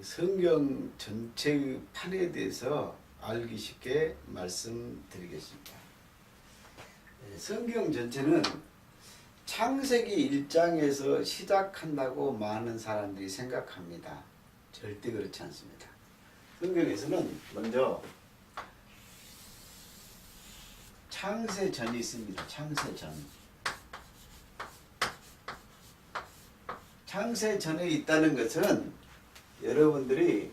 성경 전체의 판에 대해서 알기 쉽게 말씀드리겠습니다. 성경 전체는 창세기 1장에서 시작한다고 많은 사람들이 생각합니다. 절대 그렇지 않습니다. 성경에서는 먼저 창세전이 있습니다. 창세전. 창세전에 있다는 것은 여러분들이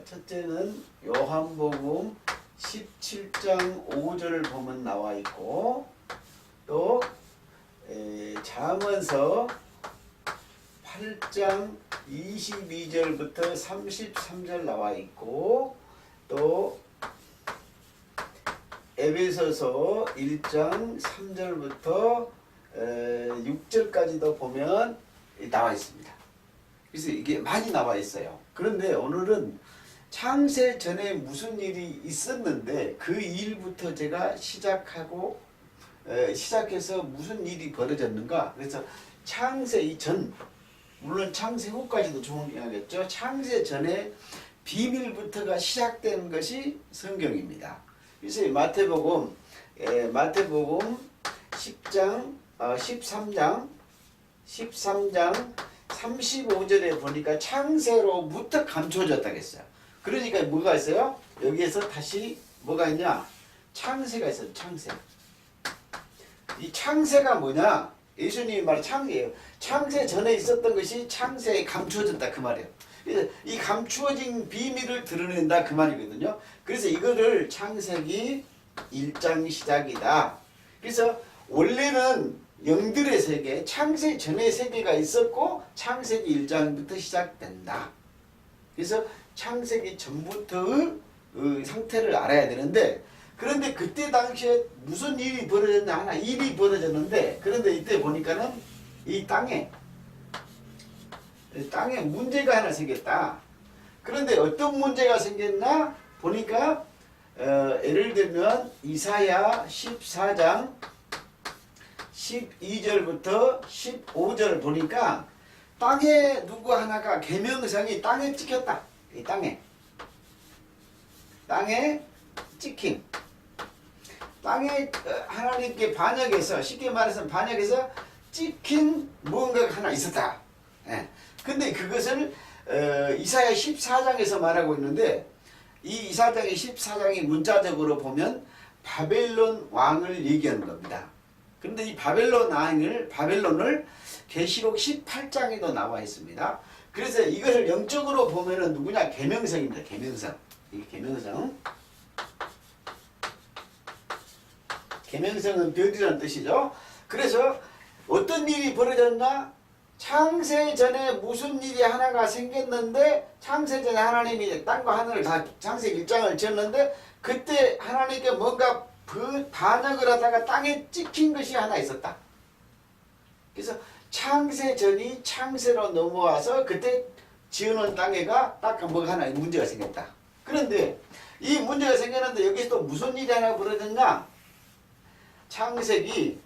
첫째는 요한복음 17장 5절을 보면 나와 있고, 또 잠언서 8장 22절부터 33절 나와 있고, 또 에베소서 1장 3절부터 6절까지도 보면 나와 있습니다. 그래서 이게 많이 나와 있어요. 그런데 오늘은 창세 전에 무슨 일이 있었는데 그 일부터 제가 시작해서 무슨 일이 벌어졌는가. 그래서 창세 이전, 물론 창세 후까지도 중요하겠죠. 창세 전에 비밀부터가 시작된 것이 성경입니다. 그래서 마태복음 13장 35절에 보니까 창세로부터 감춰졌다고 했어요. 그러니까 뭐가 있어요? 여기에서 다시 뭐가 있냐? 창세가 있어요. 창세. 이 창세가 뭐냐? 예수님이 말 창세예요. 창세 전에 있었던 것이 창세에 감추어졌다 그 말이에요. 그래서 이 감추어진 비밀을 드러낸다 그 말이거든요. 그래서 이거를 창세기 1장 시작이다. 그래서 원래는 영들의 세계, 창세 전의 세계가 있었고 창세기 1장부터 시작된다. 그래서 창세기 전부터의 상태를 알아야 되는데, 그런데 그때 당시에 무슨 일이 벌어졌냐 하나 일이 벌어졌는데, 그런데 이때 보니까는 이 땅에 문제가 하나 생겼다. 그런데 어떤 문제가 생겼나 보니까 예를 들면 이사야 14장 12절부터 15절 보니까 땅에 누구 하나가 계명상이 땅에 찍혔다. 이 땅에 찍힘. 땅에 하나님께 반역해서, 쉽게 말해서 반역해서 찍힌 무언가가 하나 있었다. 예. 근데 그것을 이사야 14장에서 말하고 있는데, 이 이사장의 14장이 문자적으로 보면 바벨론 왕을 얘기하는 겁니다. 그런데 이 바벨론을 계시록 18장에도 나와 있습니다. 그래서 이것을 영적으로 보면은 누구냐? 계명성입니다. 계명성. 이게 계명성. 계명성은 별이라는 뜻이죠. 그래서 어떤 일이 벌어졌나? 창세 전에 무슨 일이 하나가 생겼는데, 창세 전에 하나님이 땅과 하늘을 다 창세기 1장을 지었는데, 그때 하나님께 뭔가 반역을 하다가 땅에 찍힌 것이 하나 있었다. 그래서 창세 전이 창세로 넘어와서 그때 지어놓은 땅에가 딱 뭐가 하나 문제가 생겼다. 그런데 이 문제가 생겼는데 여기서 또 무슨 일이 하나 벌어졌냐? 창세기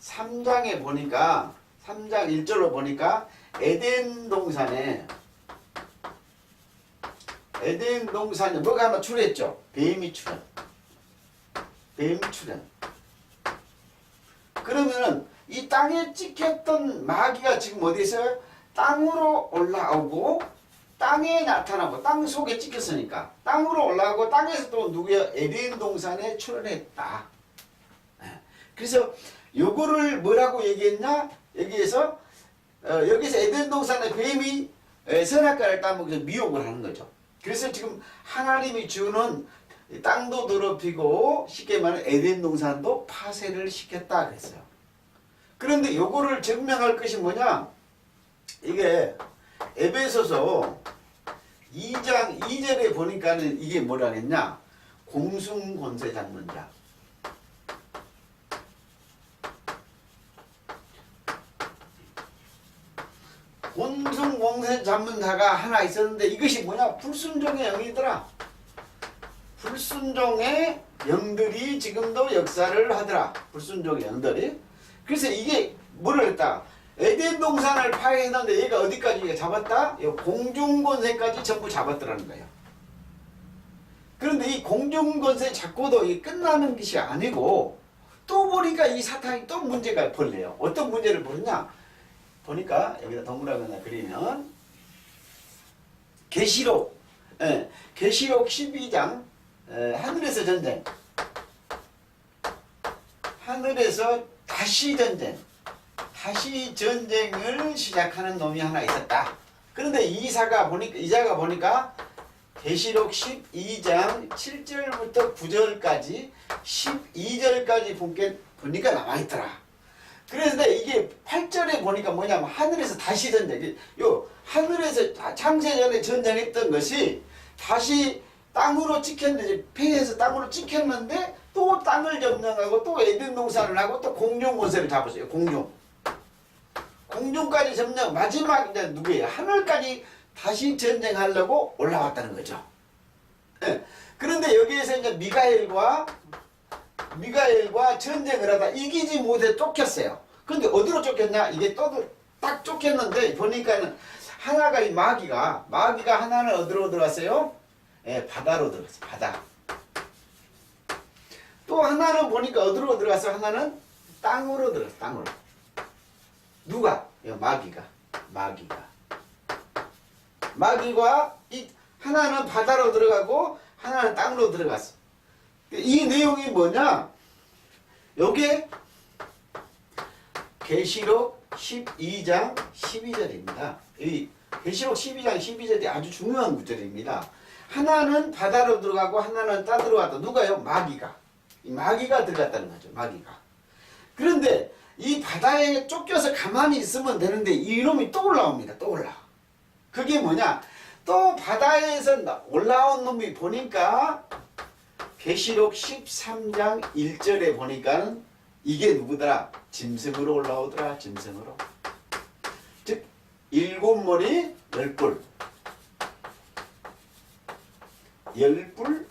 3장에 보니까, 3장 1절로 보니까 에덴 동산에 뭐가 하나 출했죠. 뱀이 출현. 그러면은 이 땅에 찍혔던 마귀가 지금 어디 있어요? 땅으로 올라오고 땅에 나타나고, 땅 속에 찍혔으니까 땅으로 올라오고, 땅에서 또 누구야? 에덴 동산에 출현했다. 그래서 요거를 뭐라고 얘기했냐? 여기서 에덴 동산에 뱀이 선악과를 따먹어서 미혹을 하는 거죠. 그래서 지금 하나님이 주는 땅도 더럽히고, 쉽게 말하면 에덴 동산도 파쇄를 시켰다 그랬어요. 그런데 요거를 증명할 것이 뭐냐? 이게 에베소서 2장 2절에 보니까는 이게 뭐라 했냐? 공승권세 잡는자. 공승권세 잡는 자가 하나 있었는데, 이것이 뭐냐? 불순종의 영이더라. 불순종의 영들이 지금도 역사를 하더라. 불순종의 영들이. 그래서 이게 뭐를 했다? 에덴 동산을 파괴했는데 얘가 어디까지 잡았다? 공중권세까지 전부 잡았더라는 거예요. 그런데 이 공중권세 잡고도 이 끝나는 것이 아니고 또 보니까 이 사탄이 또 문제가 벌려요. 어떤 문제를 벌였냐? 보니까 여기다 동그라미 하나 그리면 계시록 12장 하늘에서 전쟁, 하늘에서 다시 전쟁을 시작하는 놈이 하나 있었다. 그런데 이자가 보니까 계시록 12장 7절부터 9절까지 12절까지 보니까 남아있더라. 그런데 이게 8절에 보니까 뭐냐면 하늘에서 다시 전쟁, 하늘에서 창세전에 전쟁했던 것이 다시 땅으로 찍혔는데, 폐해서 땅으로 찍혔는데 또 땅을 점령하고 또 에덴 동산을 하고 또 공중 권세를 잡았어요. 공중까지 점령, 마지막 이제 누구예요? 하늘까지 다시 전쟁하려고 올라왔다는 거죠. 네. 그런데 여기에서 이제 미가엘과 전쟁을 하다 이기지 못해 쫓겼어요. 그런데 어디로 쫓겼냐? 이게 또 딱 쫓겼는데 보니까는 하나가 이 마귀가 하나는 어디로 들어갔어요? 바다로 들어갔어요. 바다. 또 하나는 보니까 어디로 들어갔어? 하나는 땅으로 들어갔어. 땅으로. 누가? 마귀가 이 하나는 바다로 들어가고 하나는 땅으로 들어갔어. 이 내용이 뭐냐? 요게 계시록 12장 12절입니다. 이 계시록 12장 12절이 아주 중요한 구절입니다. 하나는 바다로 들어가고 하나는 땅으로 들어갔다. 누가요? 마귀가 들어갔다는 거죠. 마귀가. 그런데 이 바다에 쫓겨서 가만히 있으면 되는데 이놈이 또 올라옵니다. 또 올라와. 그게 뭐냐? 또 바다에서 올라온 놈이 보니까 계시록 13장 1절에 보니까 이게 누구더라? 짐승으로 올라오더라. 짐승으로. 즉 7머리 10뿔 10뿔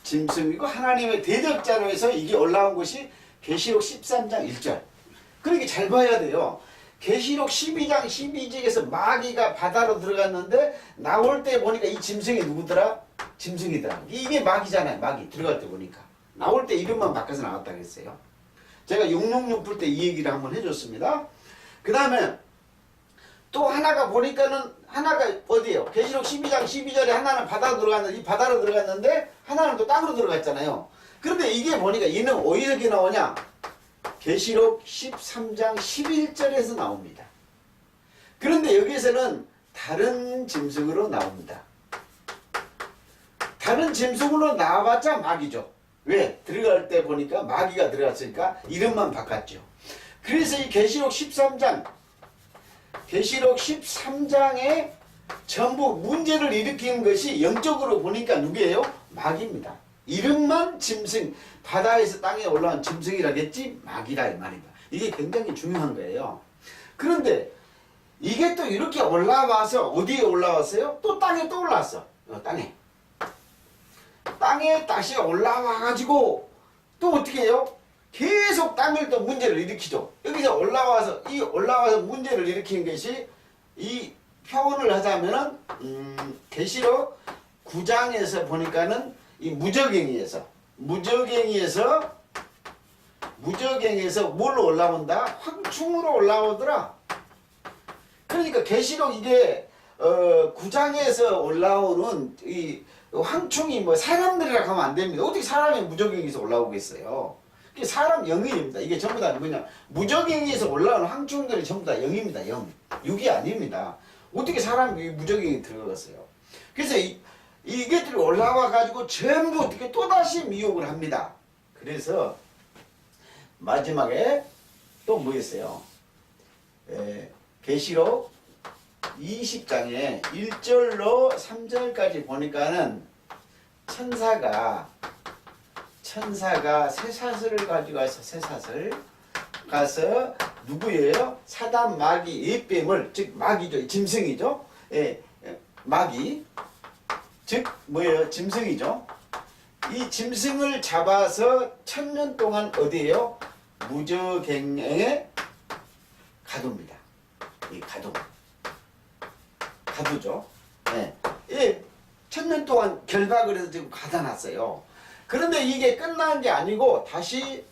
짐승이고 하나님의 대적자로 해서 이게 올라온 것이 계시록 13장 1절. 그러니까 잘 봐야 돼요. 계시록 12장 12절에서 마귀가 바다로 들어갔는데 나올 때 보니까 이 짐승이 누구더라? 짐승이더라. 이게 마귀잖아요. 마귀 들어갈 때 보니까. 나올 때 이름만 바꿔서 나왔다 그랬어요. 제가 666 풀 때 이 얘기를 한번 해줬습니다. 그 다음에 또 하나가 보니까는 하나가 어디에요? 계시록 12장 12절에 하나는 바다로 들어갔는데 이 바다로 들어갔는데 하나는 또 땅으로 들어갔잖아요. 그런데 이게 보니까 이는 어디에 나오냐? 계시록 13장 11절에서 나옵니다. 그런데 여기에서는 다른 짐승으로 나옵니다. 다른 짐승으로 나와봤자 마귀죠. 왜? 들어갈 때 보니까 마귀가 들어갔으니까 이름만 바꿨죠. 그래서 이 계시록 13장에 전부 문제를 일으키는 것이 영적으로 보니까 누구예요? 마귀입니다. 이름만 짐승, 바다에서 땅에 올라온 짐승이라겠지 마귀라 이 말입니다. 이게 굉장히 중요한 거예요. 그런데 이게 또 이렇게 올라와서 어디에 올라왔어요? 또 땅에 또 올라왔어. 땅에 다시 올라와가지고 또 어떻게 해요? 계속 땅을 또 문제를 일으키죠. 여기서 올라와서 문제를 일으키는 것이 이 표현을 하자면은 계시록 9장에서 보니까는 이 무저갱이에서 뭘로 올라온다? 황충으로 올라오더라. 그러니까 계시록 이게 9장에서 올라오는 이 황충이 뭐 사람들이라고 하면 안 됩니다. 어떻게 사람이 무저갱이에서 올라오겠어요? 이게 사람 영입니다. 이게 전부 다 뭐냐? 무저갱이에서 올라오는 황충들이 전부 다 영입니다. 영. 육이 아닙니다. 어떻게 사람이 무저갱이 들어갔어요? 그래서 이게들이 올라와 가지고 전부 어떻게 또다시 미혹을 합니다. 그래서 마지막에 또 뭐였어요? 계시록 20장에 1절로 3절까지 보니까는 천사가 쇠사슬을 가지고 와서 쇠사슬 가서 누구예요? 사단 마귀 예뱀을, 즉 마귀죠. 짐승이죠. 마귀 즉 뭐예요? 짐승이죠. 이 짐승을 잡아서 1000년 동안 어디에요? 무저갱에 가도입니다. 이 가도. 가도죠. 네. 예, 1000년 동안 결박을 해서 지금 가다놨어요. 그런데 이게 끝난 게 아니고 다시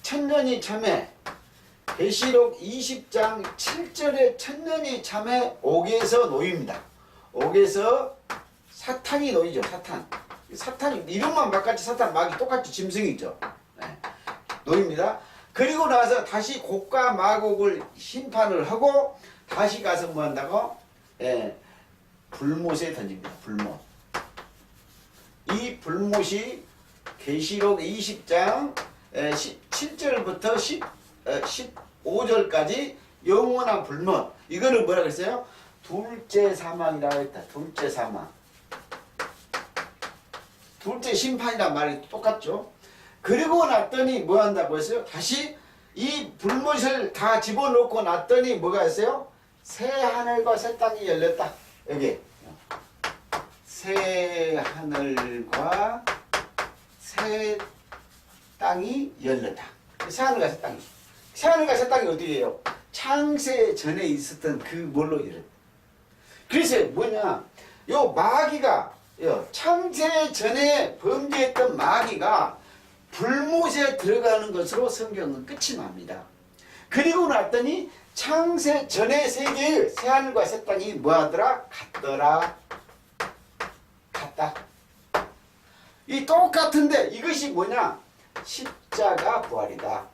천년이 참에 계시록 20장 7절에 천년이 참에 옥에서 놓입니다. 옥에서 사탄이 놓이죠. 사탄이 이름만 바꿨지 사탄 막이 똑같이 짐승이죠. 네. 놓입니다. 그리고 나서 다시 곡과 마곡을 심판을 하고 다시 가서 뭐 한다고? 예, 불못에 던집니다. 불못. 이 불못이 계시록 20장 7절부터 15절까지 영원한 불못. 이거는 뭐라 그랬어요? 둘째 사망이라고 했다. 둘째 사망. 둘째 심판이란 말이 똑같죠. 그리고 났더니 뭐 한다고 했어요? 다시 이 불못을 다 집어넣고 났더니 뭐가 했어요? 새 하늘과 새 땅이 열렸다. 여기 새 하늘과 새 땅이 열렸다. 새 하늘과 새 땅이. 새 하늘과 새 땅이 어디예요? 창세 전에 있었던 그 뭘로 열렸다. 그래서 뭐냐? 요 마귀가 창세 전에 범죄했던 마귀가 불못에 들어가는 것으로 성경은 끝이 납니다. 그리고 났더니 창세 전의 세계의 새하늘과 새 땅이 뭐하더라? 같더라. 같다. 이 똑같은데 이것이 뭐냐? 십자가 부활이다.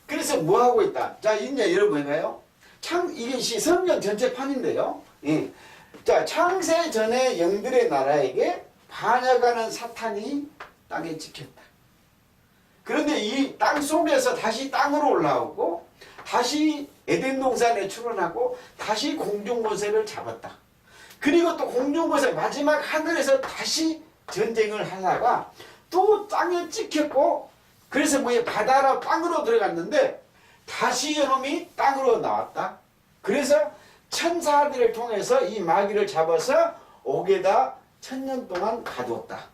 그래서 뭐하고 있다? 자, 이제 여러분 해봐요. 이것이 성경 전체판인데요. 예. 자, 창세 전에 영들의 나라에게 반역하는 사탄이 땅에 찍혔다. 그런데 이 땅 속에서 다시 땅으로 올라오고 다시 에덴 동산에 출현하고 다시 공중권세를 잡았다. 그리고 또 공중권세 마지막 하늘에서 다시 전쟁을 하다가 또 땅에 찍혔고 그래서 뭐에 바다로 땅으로 들어갔는데 다시 이놈이 땅으로 나왔다. 그래서 천사들을 통해서 이 마귀를 잡아서 옥에다 1000년 동안 가두었다.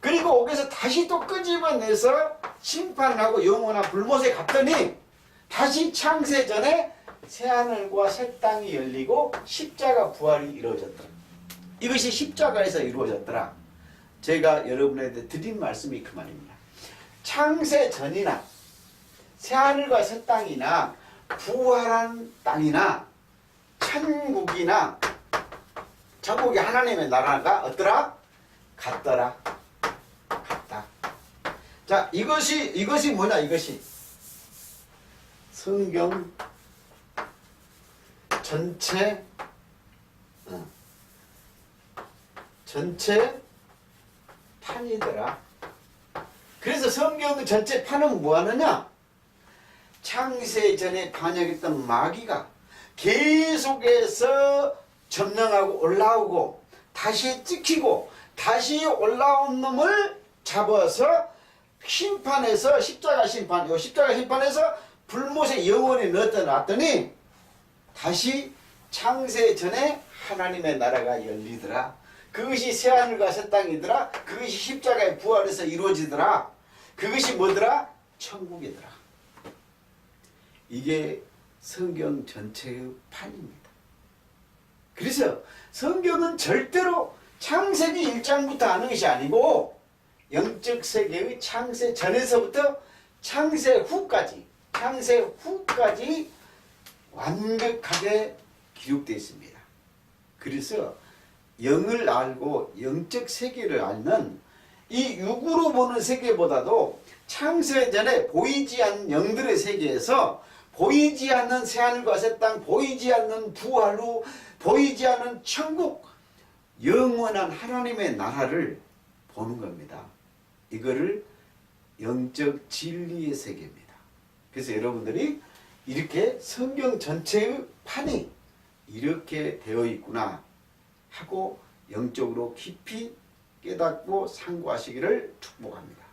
그리고 옥에서 다시 또 끄집어내서 심판하고 영원한 불못에 갔더니 다시 창세 전에 새하늘과 새 땅이 열리고 십자가 부활이 이루어졌더라. 이것이 십자가에서 이루어졌더라. 제가 여러분에게 드린 말씀이 그 말입니다. 창세 전이나 새하늘과 새 땅이나 부활한 땅이나 천국이나 천국이 하나님의 나라가 어떠라? 같더라. 같다. 자, 이것이 뭐냐? 이것이 성경 전체 판이더라. 그래서 성경 전체 판은 뭐 하느냐? 창세 전에 반역했던 마귀가 계속해서 점령하고 올라오고 다시 찍히고 다시 올라온 놈을 잡아서 심판해서 십자가 심판에서 불못에 영원히 넣어놨더니 다시 창세 전에 하나님의 나라가 열리더라. 그것이 새하늘과 새 땅이더라. 그것이 십자가의 부활에서 이루어지더라. 그것이 뭐더라? 천국이더라. 이게 성경 전체의 판입니다. 그래서 성경은 절대로 창세기 1장부터 하는 것이 아니고 영적 세계의 창세 전에서부터 창세 후까지 완벽하게 기록되어 있습니다. 그래서 영을 알고 영적 세계를 알면 이 육으로 보는 세계보다도 창세 전에 보이지 않는 영들의 세계에서 보이지 않는 새하늘과 새 땅, 보이지 않는 부활로 보이지 않는 천국, 영원한 하나님의 나라를 보는 겁니다. 이거를 영적 진리의 세계입니다. 그래서 여러분들이 이렇게 성경 전체의 판이 이렇게 되어 있구나 하고 영적으로 깊이 깨닫고 상고하시기를 축복합니다.